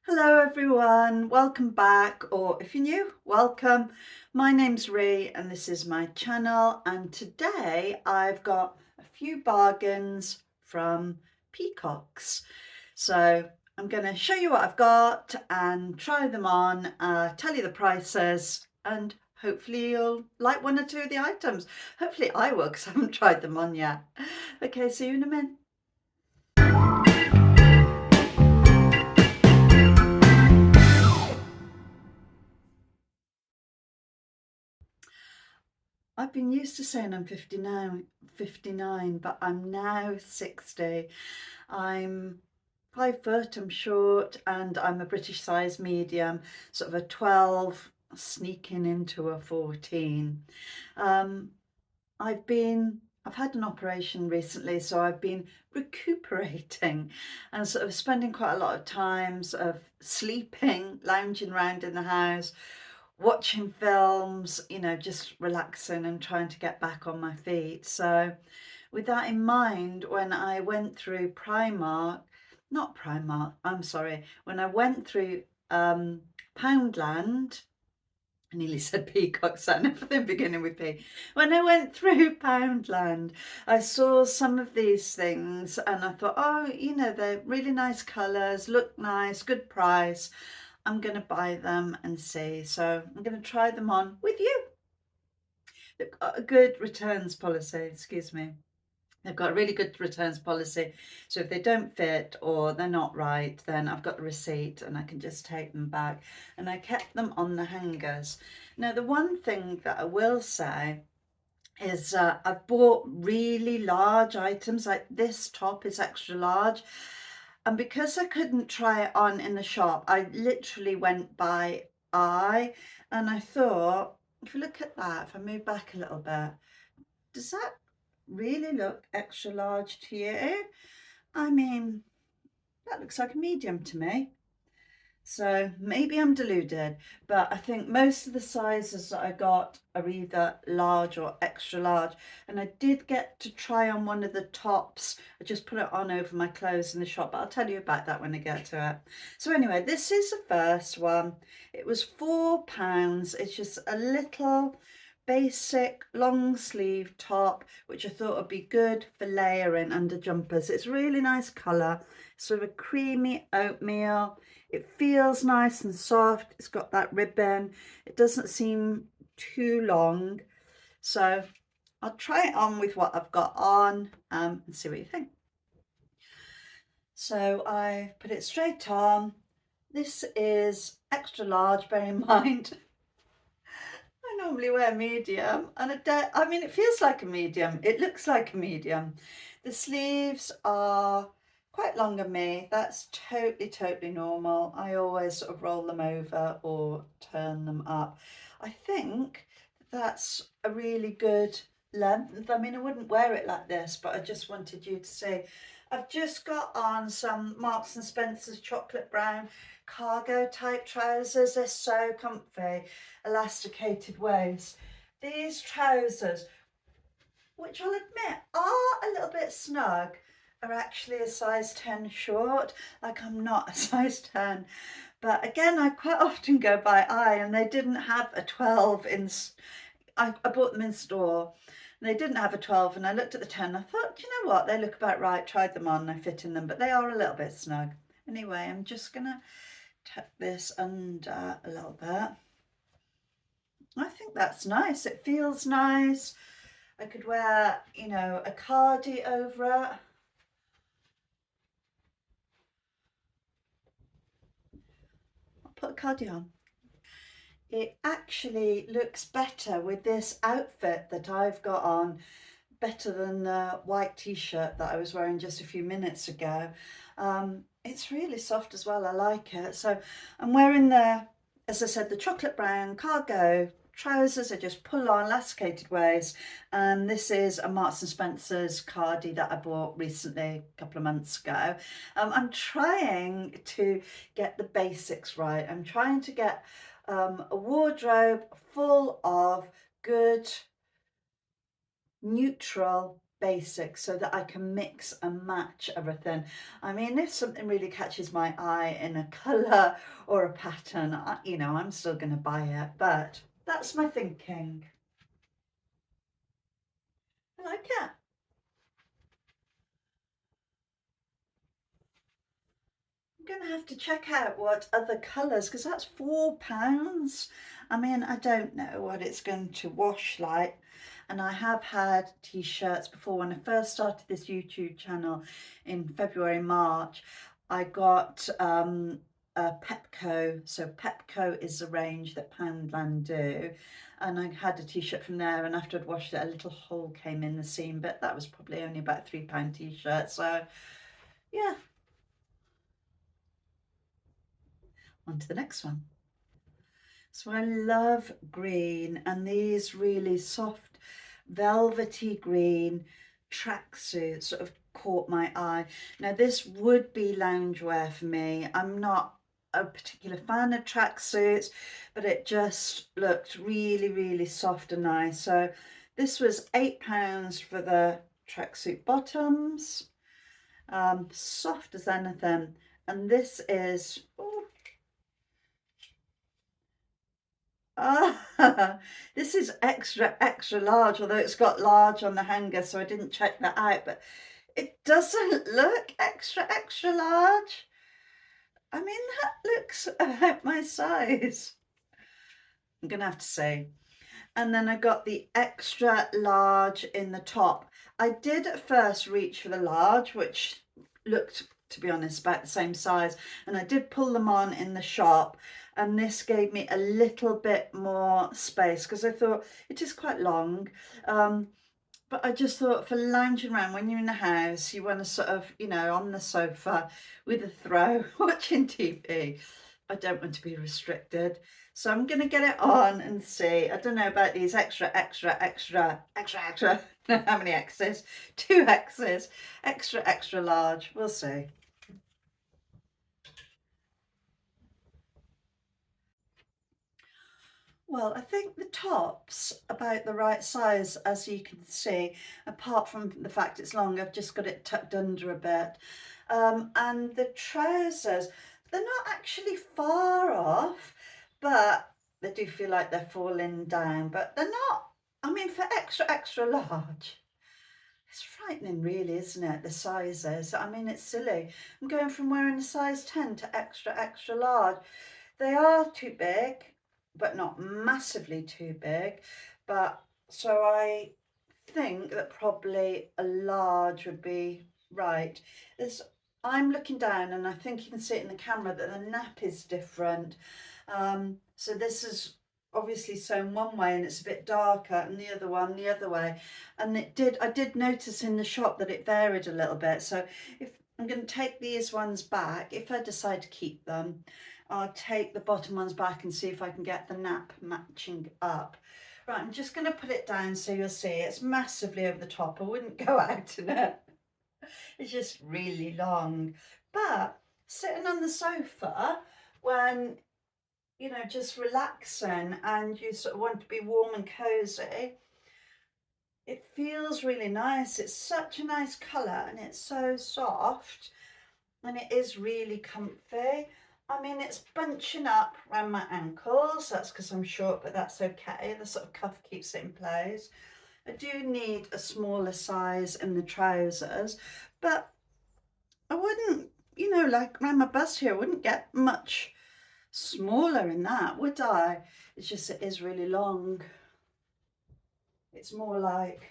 Hello everyone, welcome back, or if you're new, welcome. My name's Rhi and this is my channel, and today I've got a few bargains from Peacocks. So I'm going to show you what I've got and try them on, tell you the prices, and hopefully you'll like one or two of the items. Hopefully I will, because I haven't tried them on yet. Okay, see you in a minute. I've been used to saying I'm 59, but I'm now 60. I'm 5 foot, I'm short, and I'm a British size medium, sort of a 12 sneaking into a 14. Um, I've had an operation recently, so I've been recuperating and sort of spending quite a lot of time sort of sleeping, lounging around in the house, watching films, just relaxing and trying to get back on my feet. So with that in mind, when I went through when I went through Poundland, I nearly said Peacock, so everything beginning with P. When I went through Poundland, I saw some of these things and I thought, oh, they're really nice colours, look nice, good price. I'm going to buy them and see. So I'm going to try them on with you. They've got a good returns policy, excuse me. They've got a really good returns policy. So if they don't fit or they're not right, then I've got the receipt and I can just take them back. And I kept them on the hangers. Now, the one thing that I will say is I've bought really large items, like this top is extra large. And because I couldn't try it on in the shop, I literally went by eye. And I thought, if you look at that, if I move back a little bit, does that really look extra large to you? I mean, that looks like a medium to me. So maybe I'm deluded, but I think most of the sizes that I got are either large or extra large. And I did get to try on one of the tops. I just put it on over my clothes in the shop, but I'll tell you about that when I get to it. So anyway, this is the first one. It was £4. It's just a little basic long sleeve top, which I thought would be good for layering under jumpers. It's really nice colour, sort of a creamy oatmeal. It feels nice and soft. It's got that ribbon. It doesn't seem too long. So I'll try it on with what I've got on and see what you think. So I put it straight on. This is extra large, bear in mind. I normally wear medium, and I mean, it feels like a medium. It looks like a medium. The sleeves are quite long on me. That's totally normal. I always sort of roll them over or turn them up. I think that's a really good length. I mean, I wouldn't wear it like this, but I just wanted you to see. I've just got on some Marks and Spencer's chocolate brown cargo type trousers. They're so comfy, elasticated waist. These trousers, which I'll admit are a little bit snug, are actually a size 10 short. Like, I'm not a size 10, but again, I quite often go by eye, and they didn't have a 12 in. I bought them in store and they didn't have a 12, and I looked at the 10. I thought, you know what, they look about right. Tried them on, I fit in them, but they are a little bit snug. Anyway, I'm just gonna tuck this under a little bit. I think that's nice. It feels nice. I could wear, a cardi over it. I'll put a cardi on. It actually looks better with this outfit that I've got on, better than the white t-shirt that I was wearing just a few minutes ago. It's really soft as well. I like it. So I'm wearing as I said, the chocolate brown cargo trousers. I just pull on, elasticated waist, and this is a Marks and Spencer's cardi that I bought recently, a couple of months ago. I'm trying to get the basics right. I'm trying to get a wardrobe full of good neutral basic so that I can mix and match everything. I mean, if something really catches my eye in a colour or a pattern, you know, I'm still going to buy it, but that's my thinking. I like it. I'm going to have to check out what other colours, because that's £4. I mean, I don't know what it's going to wash like. And I have had t-shirts before. When I first started this YouTube channel in February, March, I got a Pepco. So Pepco is a range that Poundland do. And I had a t-shirt from there, and after I'd washed it, a little hole came in the seam, but that was probably only about £3 t-shirt. So yeah, on to the next one. So I love green, and these really soft velvety green tracksuits sort of caught my eye. Now this would be loungewear for me. I'm not a particular fan of tracksuits, but it just looked really, really soft and nice. So this was £8 for the tracksuit bottoms, soft as anything. And this is, oh, ah, this is extra, extra large, although it's got large on the hanger, so I didn't check that out, but it doesn't look extra, extra large. I mean, that looks about my size, I'm gonna have to say. And then I got the extra large in the top. I did at first reach for the large, which looked, to be honest, about the same size, and I did pull them on in the shop, and this gave me a little bit more space because I thought it is quite long, but I just thought for lounging around when you're in the house, you want to sort of, you know, on the sofa with a throw watching TV. I don't want to be restricted. So I'm going to get it on and see. I don't know about these extra, extra, extra, extra, extra. How many X's? 2 X's. Extra, extra large. We'll see. Well, I think the top's about the right size, as you can see, apart from the fact it's long. I've just got it tucked under a bit. And the trousers, they're not actually far off, but they do feel like they're falling down, but they're not, I mean, for extra, extra large. It's frightening really, isn't it, the sizes? I mean, it's silly. I'm going from wearing a size 10 to extra, extra large. They are too big, but not massively too big. But so I think that probably a large would be right. I'm looking down, and I think you can see it in the camera that the nap is different. So this is obviously sewn one way and it's a bit darker, and the other one the other way. And I did notice in the shop that it varied a little bit. So if I'm going to take these ones back, if I decide to keep them, I'll take the bottom ones back and see if I can get the nap matching up. Right, I'm just going to put it down so you'll see it's massively over the top. I wouldn't go out in it. It's just really long. But sitting on the sofa when, you know, just relaxing and you sort of want to be warm and cozy, it feels really nice. It's such a nice colour and it's so soft and it is really comfy. I mean, it's bunching up around my ankles. That's because I'm short, but that's okay. The sort of cuff keeps it in place. I do need a smaller size in the trousers, but I wouldn't, you know, like around my bust here, I wouldn't get much smaller in that, would I? It's just, it is really long. It's more like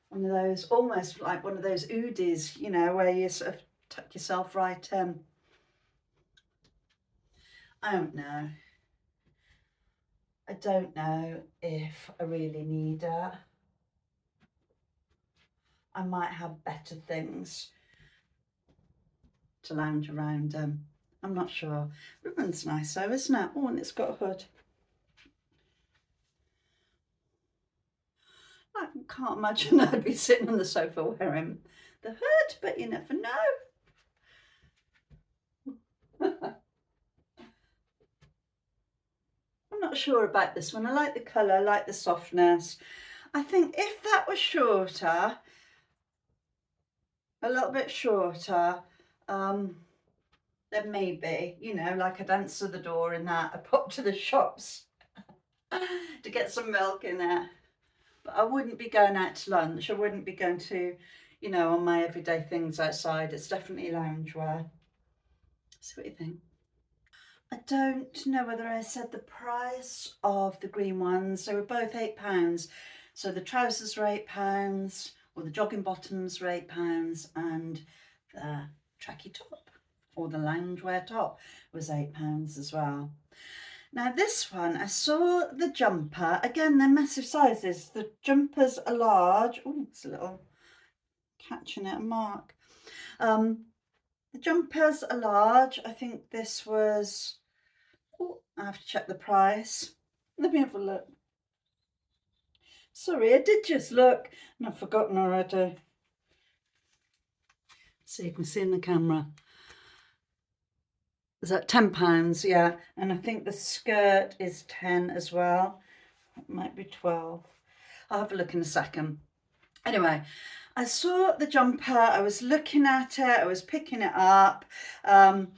one of those, almost like one of those oodies, you know, where you sort of tuck yourself right in. I don't know. I don't know if I really need it. I might have better things to lounge around in. I'm not sure. Ribbon's nice though, isn't it? Oh, and it's got a hood. I can't imagine I'd be sitting on the sofa wearing the hood, but you never know. I'm not sure about this one. I like the colour, I like the softness. I think if that was shorter, a little bit shorter, then maybe, you know, like I'd answer the door and that, I pop to the shops to get some milk in it. But I wouldn't be going out to lunch. I wouldn't be going to, you know, on my everyday things outside. It's definitely loungewear. See what you think. I don't know whether I said the price of the green ones. They were both £8. So the trousers were £8, or the jogging bottoms were £8, and the tracky top or the loungewear top was £8 as well. Now this one, I saw the jumper. Again, they're massive sizes. The jumpers are large. Oh, it's a little catching it, a mark. The jumpers are large. I think this was, oh, I have to check the price. Let me have a look. Sorry, I did just look and I've forgotten already. So you can see in the camera. Is that £10? Yeah, and I think the skirt is 10 as well. It might be 12. I'll have a look in a second. Anyway, I saw the jumper, I was looking at it, I was picking it up, and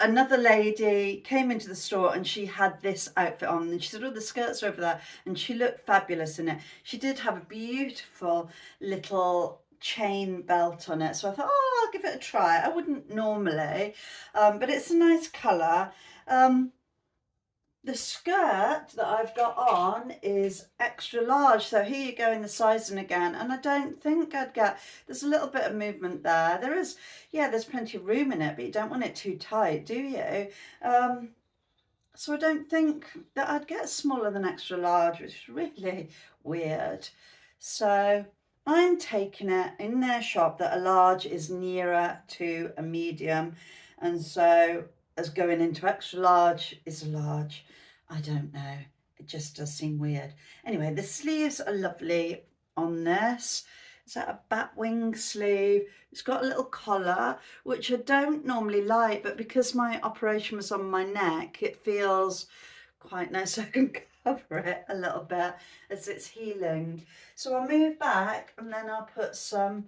another lady came into the store and she had this outfit on and she said, oh, the skirts are over there, and she looked fabulous in it. She did have a beautiful little chain belt on it, so I thought, oh, I'll give it a try. I wouldn't normally, but it's a nice colour. The skirt that I've got on is extra large, so here you go in the sizing again, and I don't think I'd get, there's a little bit of movement there. There is, yeah, there's plenty of room in it, but you don't want it too tight, do you? So I don't think that I'd get smaller than extra large, which is really weird. So I'm taking it in their shop that a large is nearer to a medium, and so as going into extra large is a large. I don't know. It just does seem weird. Anyway, the sleeves are lovely on this. Is that a bat wing sleeve? It's got a little collar, which I don't normally like, but because my operation was on my neck, it feels quite nice. I can cover it a little bit as it's healing. So I'll move back and then I'll put some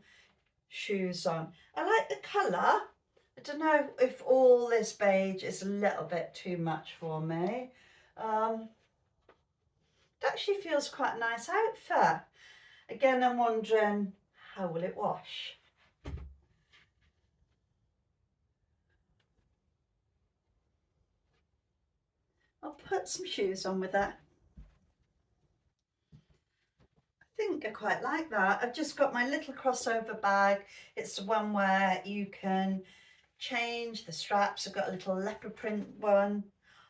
shoes on. I like the colour. I don't know if all this beige is a little bit too much for me. It actually feels quite a nice outfit. Again, I'm wondering, how will it wash? I'll put some shoes on with it. I think I quite like that. I've just got my little crossover bag. It's the one where you can change the straps. I've got a little leopard print one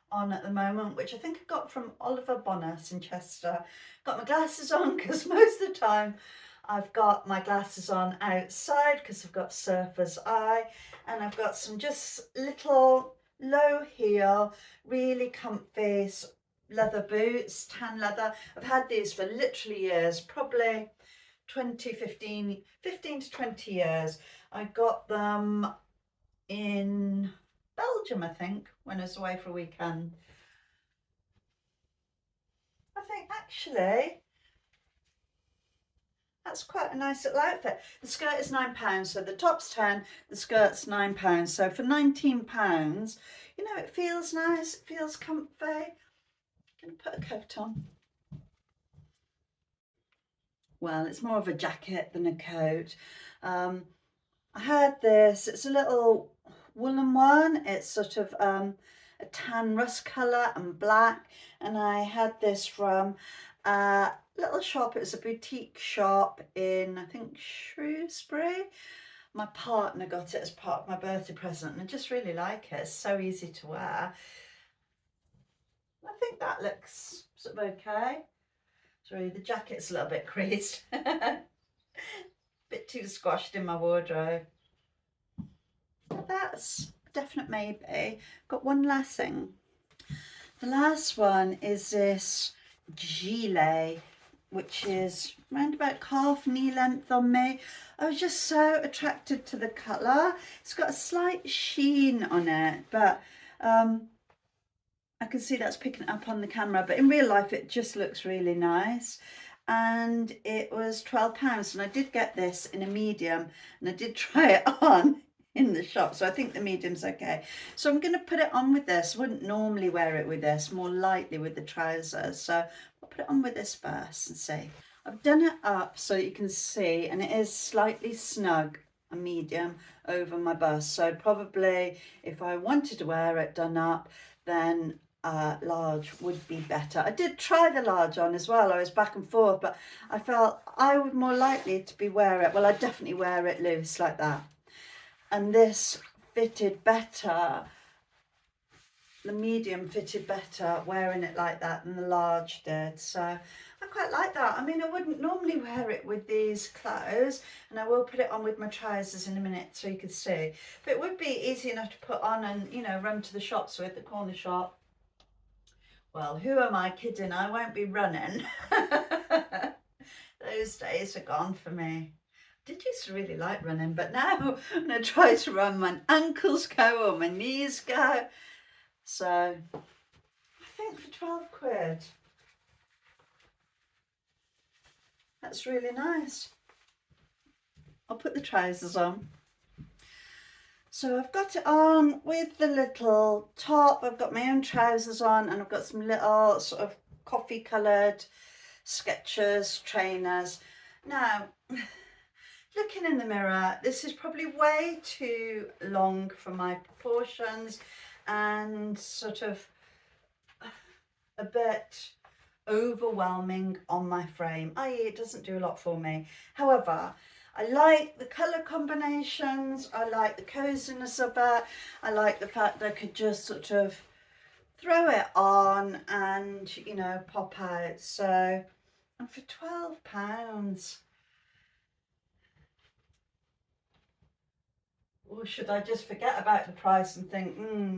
on at the moment, which I think I got from Oliver Bonus in Chester. Got my glasses on because most of the time I've got my glasses on outside because I've got surfer's eye, and I've got some just little low heel, really comfy leather boots, tan leather. I've had these for literally years, probably 15 to 20 years. I got them in Belgium, I think, when I was away for a weekend. I think actually that's quite a nice little outfit. The skirt is £9, so the top's 10, the skirt's £9. So for £19, you know, it feels nice, it feels comfy. I'm gonna put a coat on. Well, it's more of a jacket than a coat. I had this, it's a little woolen one. It's sort of a tan rust colour and black, and I had this from a little shop. It was a boutique shop in, I think, Shrewsbury. My partner got it as part of my birthday present, and I just really like it. It's so easy to wear. I think that looks sort of okay. Sorry, the jacket's a little bit creased. Bit too squashed in my wardrobe. But that's a definite maybe. Got one last thing. The last one is this gilet, which is round about calf knee length on me. I was just so attracted to the colour. It's got a slight sheen on it, but I can see that's picking up on the camera, but in real life it just looks really nice. and it was £12, and I did get this in a medium, and I did try it on in the shop, so I think the medium's okay. So I'm going to put it on with this. I wouldn't normally wear it with this, more lightly with the trousers, so I'll put it on with this first and see. I've done it up so you can see, and it is slightly snug, a medium over my bust, so probably if I wanted to wear it done up, then large would be better. I did try the large on as well. I was back and forth, but I felt I would more likely to be wear it. Well, I definitely wear it loose like that. And this fitted better. The medium fitted better wearing it like that than the large did. So I quite like that. I mean, I wouldn't normally wear it with these clothes, and I will put it on with my trousers in a minute so you can see. But it would be easy enough to put on and, you know, run to the shops with, the corner shop. Well, who am I kidding? I won't be running. Those days are gone for me. I did used to really like running, but now when I try to run, my ankles go or my knees go. So I think for 12 quid, that's really nice. I'll put the trousers on. So I've got it on with the little top. I've got my own trousers on, and I've got some little sort of coffee coloured Skechers trainers. Now, looking in the mirror, this is probably way too long for my proportions and sort of a bit overwhelming on my frame, i.e. it doesn't do a lot for me. However, I like the colour combinations, I like the coziness of it, I like the fact that I could just sort of throw it on and, you know, pop out. So, and for £12, or should I just forget about the price and think,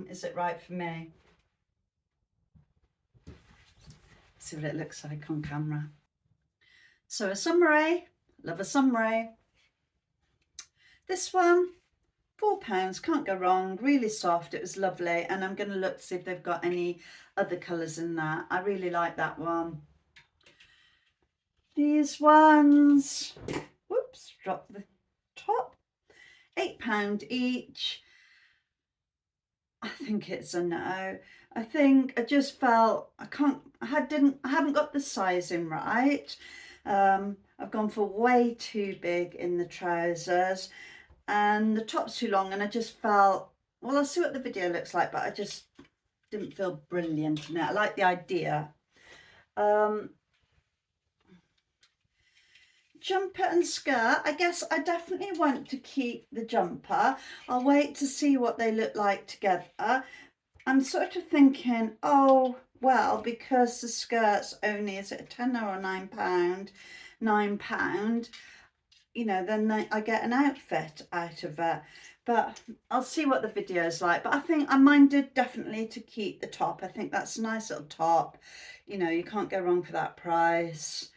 is it right for me? See what it looks like on camera. So a summary, love a summary. This one, £4, can't go wrong, really soft, it was lovely, and I'm going to look to see if they've got any other colours in that. I really like that one. These ones, whoops, dropped the top, £8 each. I think it's a no. I think I just felt I haven't got the sizing right. I've gone for way too big in the trousers, and the top's too long, and I just felt, well, I'll see what the video looks like, but I just didn't feel brilliant in it. I like the idea. Jumper and skirt, I guess I definitely want to keep the jumper. I'll wait to see what they look like together. I'm sort of thinking, oh, well, because the skirt's only, is it a tenner or £9? £9, you know, then I get an outfit out of it. But I'll see what the video's like. But I think I minded definitely to keep the top. I think that's a nice little top. You know, you can't go wrong for that price.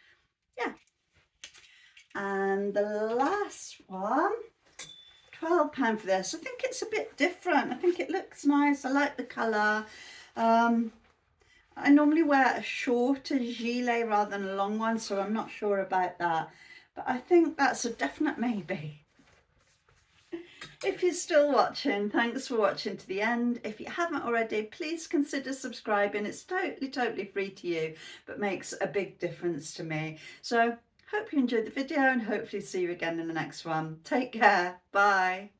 Yeah. And the last one, £12 for this. I think it's a bit different. I think it looks nice. I like the colour. I normally wear a shorter gilet rather than a long one, so I'm not sure about that. But I think that's a definite maybe. If you're still watching, thanks for watching to the end. If you haven't already, please consider subscribing. It's totally free to you, but makes a big difference to me. So hope you enjoyed the video, and hopefully see you again in the next one. Take care. Bye.